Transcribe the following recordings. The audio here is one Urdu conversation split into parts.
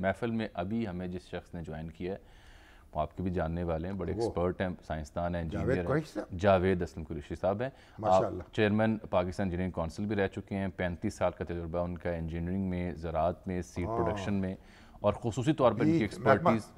محفل میں ابھی ہمیں جس شخص نے جوائن کیا ہے وہ آپ کے بھی جاننے والے ہیں، بڑے ایکسپرٹ ہیں، سائنسدان ہیں، انجینئر ہیں، جاوید اسلم قریشی صاحب ہیں۔ آپ چیئرمین پاکستان انجینئرنگ کونسل بھی رہ چکے ہیں، 35 سال کا تجربہ ان کا انجینئرنگ میں، زراعت میں، سیڈ پروڈکشن میں، اور خصوصی طور پر ان کی ایکسپرٹیز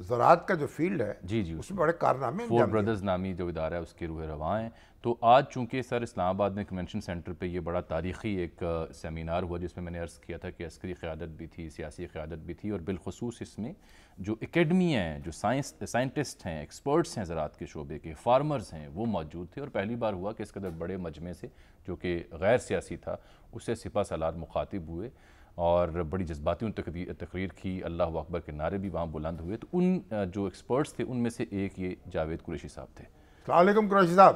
زراعت کا جو فیلڈ ہے اس میں بڑے کارنامے فور بردرز نامی جو ادارہ ہے اس کے روح رواں ہیں۔ تو آج چونکہ سر اسلام آباد میں کنونشن سینٹر پہ یہ بڑا تاریخی ایک سیمینار ہوا جس میں میں نے عرض کیا تھا کہ عسکری قیادت بھی تھی، سیاسی قیادت بھی تھی، اور بالخصوص اس میں جو اکیڈمی ہیں، جو سائنٹسٹ ہیں، ایکسپرٹس ہیں زراعت کے شعبے کے، فارمرز ہیں، وہ موجود تھے، اور پہلی بار ہوا کہ اس قدر بڑے مجمع سے جو کہ غیر سیاسی تھا اس سے سپہ سالار مخاطب ہوئے اور بڑی جذباتی تقریر کی، اللہ اکبر کے نعرے بھی وہاں بلند ہوئے۔ تو ان جو ایکسپرٹس تھے ان میں سے ایک یہ جاوید قریشی صاحب تھے۔ السلام علیکم قریشی صاحب۔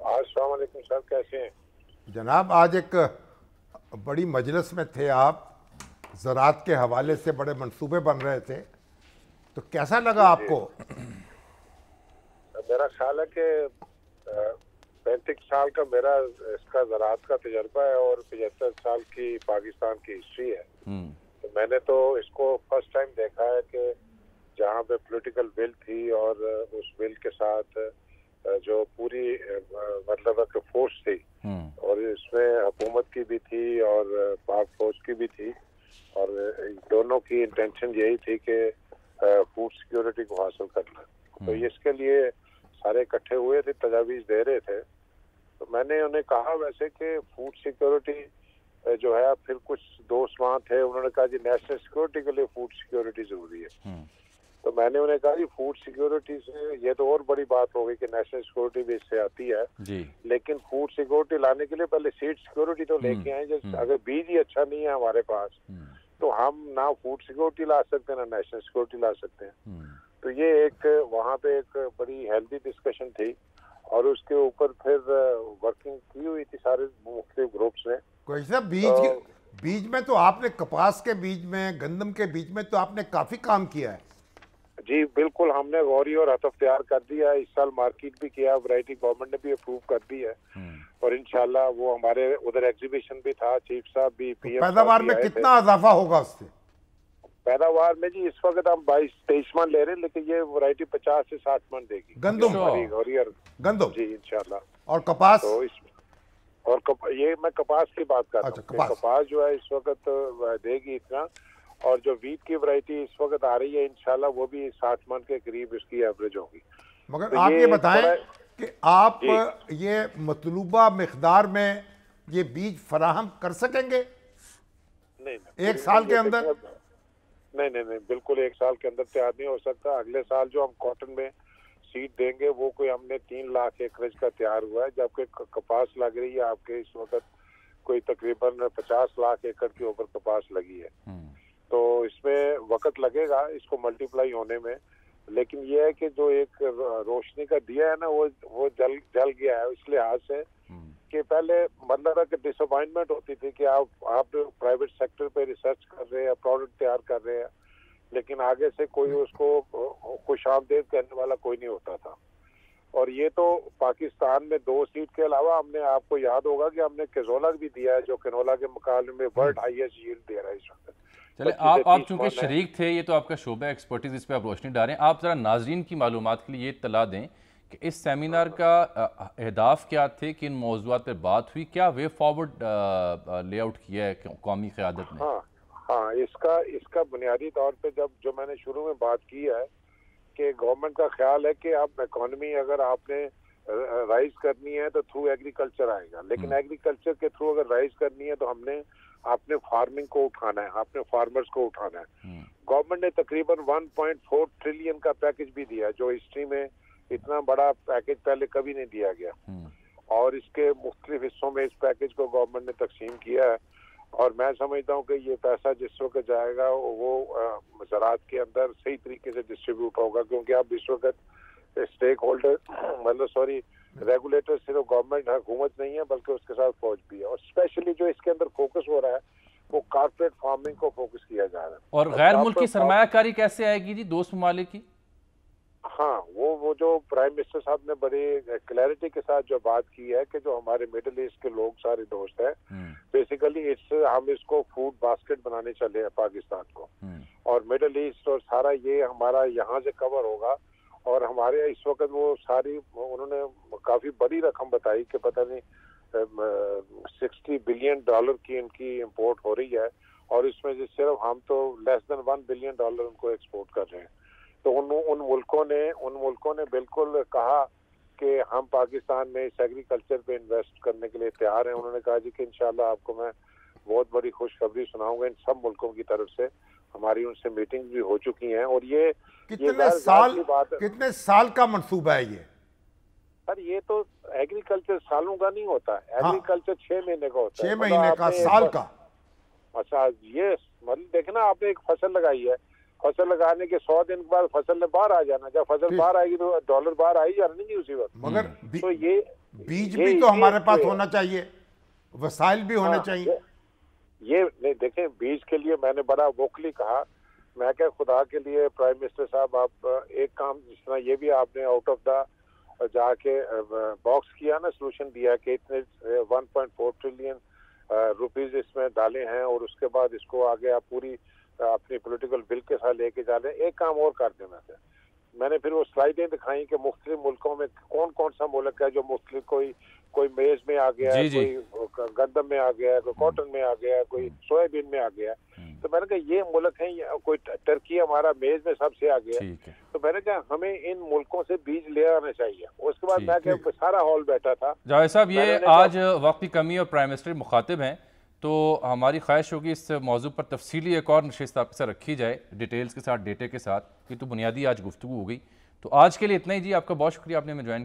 السلام علیکم صاحب، کیسے ہیں جناب؟ آج ایک بڑی مجلس میں تھے آپ، زراعت کے حوالے سے بڑے منصوبے بن رہے تھے، تو کیسا لگا آپ کو؟ میرا خیال ہے کہ 35 سال کا میرا اس کا زراعت کا تجربہ ہے اور 75 سال کی پاکستان کی ہسٹری ہے۔ تو میں نے تو اس کو فرسٹ ٹائم دیکھا ہے کہ جہاں پہ پولیٹیکل ول تھی اور اس ول کے ساتھ جو پوری مطلب ہے کہ فورس تھی، اور اس میں حکومت کی بھی تھی اور پاک فوج کی بھی تھی، اور دونوں کی انٹینشن یہی تھی کہ فوڈ سیکیورٹی کو حاصل کرنا۔ تو اس کے لیے سارے اکٹھے ہوئے تھے، تجاویز دے رہے تھے۔ تو میں نے انہیں کہا ویسے کہ فوڈ سیکیورٹی جو ہے، پھر کچھ دوست وہاں تھے، انہوں نے کہا جی نیشنل سیکیورٹی کے لیے فوڈ سیکیورٹی ضروری ہے۔ تو میں نے انہیں کہا جی فوڈ سیکیورٹی سے یہ تو اور بڑی بات ہو گئی کہ نیشنل سیکیورٹی بھی اس سے آتی ہے، لیکن فوڈ سیکیورٹی لانے کے لیے پہلے سیڈ سیکیورٹی تو لے کے آئیں۔ جیسے اگر بیج ہی اچھا نہیں ہے ہمارے پاس تو ہم نہ فوڈ سیکیورٹی لا سکتے نہ نیشنل سیکیورٹی لا سکتے ہیں۔ تو یہ ایک وہاں پہ ایک بڑی ہیلدی ڈسکشن تھی، اور اس کے اوپر پھر ورکنگ کی ہوئی تھی سارے مختلف گروپس نے۔ کوئی صاحب بیج میں تو آپ نے کپاس کے بیج میں، گندم کے بیج میں تو آپ نے کافی کام کیا ہے۔ جی بالکل، ہم نے غوری اور ہدف تیار کر دیا ہے، اس سال مارکیٹ بھی کیا، ورائٹی گورنمنٹ نے بھی اپروو کر دی ہے، اور انشاءاللہ وہ ہمارے ادھر ایگزیبیشن بھی تھا، چیف صاحب بھی، پی ایم پیداوار میں کتنا اضافہ ہوگا اس سے؟ پیداوار میں جی اس وقت ہم 22-23 من لے رہے ہیں، لیکن یہ ورائٹی 50 سے 60 من دے گی گندم جی انشاءاللہ۔ اور کپاس؟ اور یہ میں کپاس کی بات کر رہا ہوں، کپاس جو ہے اس وقت دے گی اتنا، اور جو ویٹ کی ورائٹی اس وقت آ رہی ہے انشاءاللہ وہ بھی 60 من کے قریب اس کی ایوریج ہوگی۔ مگر آپ یہ بتائیں کہ آپ یہ مطلوبہ مقدار میں یہ بیج فراہم کر سکیں گے ایک سال کے اندر؟ نہیں، بالکل ایک سال کے اندر تیار نہیں ہو سکتا۔ اگلے سال جو ہم کاٹن میں سیڈ دیں گے وہ کوئی ہم نے 3 لاکھ ایکڑ کا تیار ہوا ہے، جبکہ کپاس لگ رہی ہے آپ کے اس وقت کوئی تقریباً 50 لاکھ ایکڑ کے اوپر کپاس لگی ہے۔ تو اس میں وقت لگے گا اس کو ملٹیپلائی ہونے میں، لیکن یہ ہے کہ جو ایک روشنی کا دیا ہے نا وہ جل گیا ہے، اس لحاظ سے کہ پہلے مطلب ہے کہ ڈس اپوائنٹمنٹ ہوتی تھی کہ آپ پرائیویٹ سیکٹر پہ ریسرچ کر رہے ہیں، پروڈکٹ تیار کر رہے ہیں، لیکن آگے سے کوئی اس کو خوش آمدید کرنے والا کوئی نہیں ہوتا تھا۔ اور یہ تو پاکستان میں 2 سیٹ کے علاوہ ہم نے، آپ کو یاد ہوگا کہ ہم نے کینولا بھی دیا ہے، جو کینولا کے مقابلے میں ورلڈ ہائیسٹ ییلڈ دے رہا ہے اس وقت۔ چلے آپ چونکہ شریک تھے، یہ تو آپ کا شعبہ ایکسپرٹیز، اس پہ آپ روشنی ڈالیں۔ آپ ذرا ناظرین کی معلومات کے لیے یہ اطلاع دیں کہ اس سیمینار کا اہداف کیا تھے، کن موضوعات پر بات ہوئی، کیا وے فارورڈ لے آؤٹ کیا ہے قومی قیادت نے؟ ہاں اس کا بنیادی طور پہ جو میں نے شروع میں بات کی ہے کہ گورنمنٹ کا خیال ہے کہ اب اکانومی اگر آپ نے رائز کرنی ہے تو تھرو ایگریکلچر آئے گا، لیکن ایگریکلچر کے تھرو اگر رائز کرنی ہے تو ہم نے آپ نے فارمنگ کو اٹھانا ہے، آپ نے فارمرز کو اٹھانا ہے۔ گورنمنٹ نے تقریباً 1.4 ٹریلین کا پیکج بھی دیا، جو ہسٹری میں اتنا بڑا پیکج پہلے کبھی نہیں دیا گیا، اور اس کے مختلف حصوں میں اس پیکج کو گورنمنٹ نے تقسیم کیا ہے، اور میں سمجھتا ہوں کہ یہ پیسہ جس وقت جائے گا وہ زراعت کے اندر صحیح طریقے سے ڈسٹریبیوٹ ہوگا، کیونکہ اب اس وقت اسٹیک ہولڈر ریگولیٹر صرف گورنمنٹ حکومت نہیں ہے بلکہ اس کے ساتھ فوج بھی ہے، اور اسپیشلی جو اس کے اندر فوکس ہو رہا ہے وہ کارپوریٹ فارمنگ کو فوکس کیا جا رہا ہے۔ اور غیر ملکی سرمایہ کاری کیسے آئے گی جی دوست ممالک کی؟ ہاں وہ وہ جو پرائم منسٹر صاحب نے بڑی کلیئرٹی کے ساتھ جو بات کی ہے کہ جو ہمارے مڈل ایسٹ کے لوگ سارے دوست ہیں بیسیکلی ہم اس کو فوڈ باسکٹ بنانے چلے ہیں پاکستان کو، اور مڈل ایسٹ اور سارا یہ ہمارا یہاں سے کور ہوگا. اور ہمارے اس وقت وہ ساری انہوں نے کافی بڑی رقم بتائی کہ پتہ نہیں $60 بلین کی ان کی امپورٹ ہو رہی ہے، اور اس میں صرف ہم تو لیس دین $1 بلین ان کو ایکسپورٹ کر رہے ہیں. تو ان ملکوں نے بالکل کہا کہ ہم پاکستان میں اس ایگریکلچر پہ انویسٹ کرنے کے لیے تیار ہیں. انہوں نے کہا جی کہ انشاءاللہ آپ کو میں بہت بڑی خوشخبری سناؤں گا. ان سب ملکوں کی طرف سے ہماری ان سے میٹنگ بھی ہو چکی ہیں. اور یہ کتنے سال کا منصوبہ ہے یہ؟ سر یہ تو ایگریکلچر سالوں کا نہیں ہوتا، ایگریکلچر 6 مہینے کا ہوتا ہے. 6 مہینے کا، سال کا. اچھا یہ مطلب دیکھیں نا، آپ نے ایک فصل لگائی ہے، فصل لگانے کے 100 دن کے بعد فصل نے باہر آ جانا. جب فصل باہر آئے گی تو ڈالر باہر آئی جانا نہیں اسی وقت. مگر تو یہ بیج بھی تو ہمارے پاس ہونا چاہیے، وسائل بھی ہونے چاہیے. یہ نہیں دیکھیں، بیج کے لیے میں نے بڑا ووکلی کہا، میں کہ خدا کے لیے پرائم منسٹر صاحب آپ ایک کام جس طرح یہ بھی آپ نے آؤٹ آف دا جا کے باکس کیا نا، سولوشن دیا کہ اتنے 1.4 ٹریلین روپیز اس میں ڈالے ہیں، اور اس کے بعد اس کو آگے آپ پوری اپنی پولیٹیکل بل کے ساتھ لے کے جا لیں. ایک کام اور کر دینا تھا. میں نے پھر وہ سلائیڈیں دکھائیں کہ مختلف ملکوں میں کون کون سا ملک ہے جو مختلف کوئی میز میں آ گیا ہے، کوئی گندم میں آ گیا ہے، کوئی کاٹن میں آ گیا ہے، کوئی سویا بین میں آ گیا ہے. تو میں نے کہا یہ ملک ہیں، کوئی ٹرکی ہمارا میز میں سب سے آ گیا. تو میں نے کہا ہمیں ان ملکوں سے بیج لے آنا چاہیے. اس کے بعد میں کہ سارا ہال بیٹھا تھا. جاوید صاحب یہ آج وقت کی کمی اور پرائم منسٹر مخاطب ہیں، تو ہماری خواہش ہوگی اس موضوع پر تفصیلی ایک اور نشست آپ کے ساتھ رکھی جائے، ڈیٹیلز کے ساتھ، ڈیٹے کے ساتھ. یہ تو بنیادی آج گفتگو ہو گئی. تو آج کے لیے اتنا ہی جی. آپ کا بہت شکریہ، آپ نے ہمیں جوائن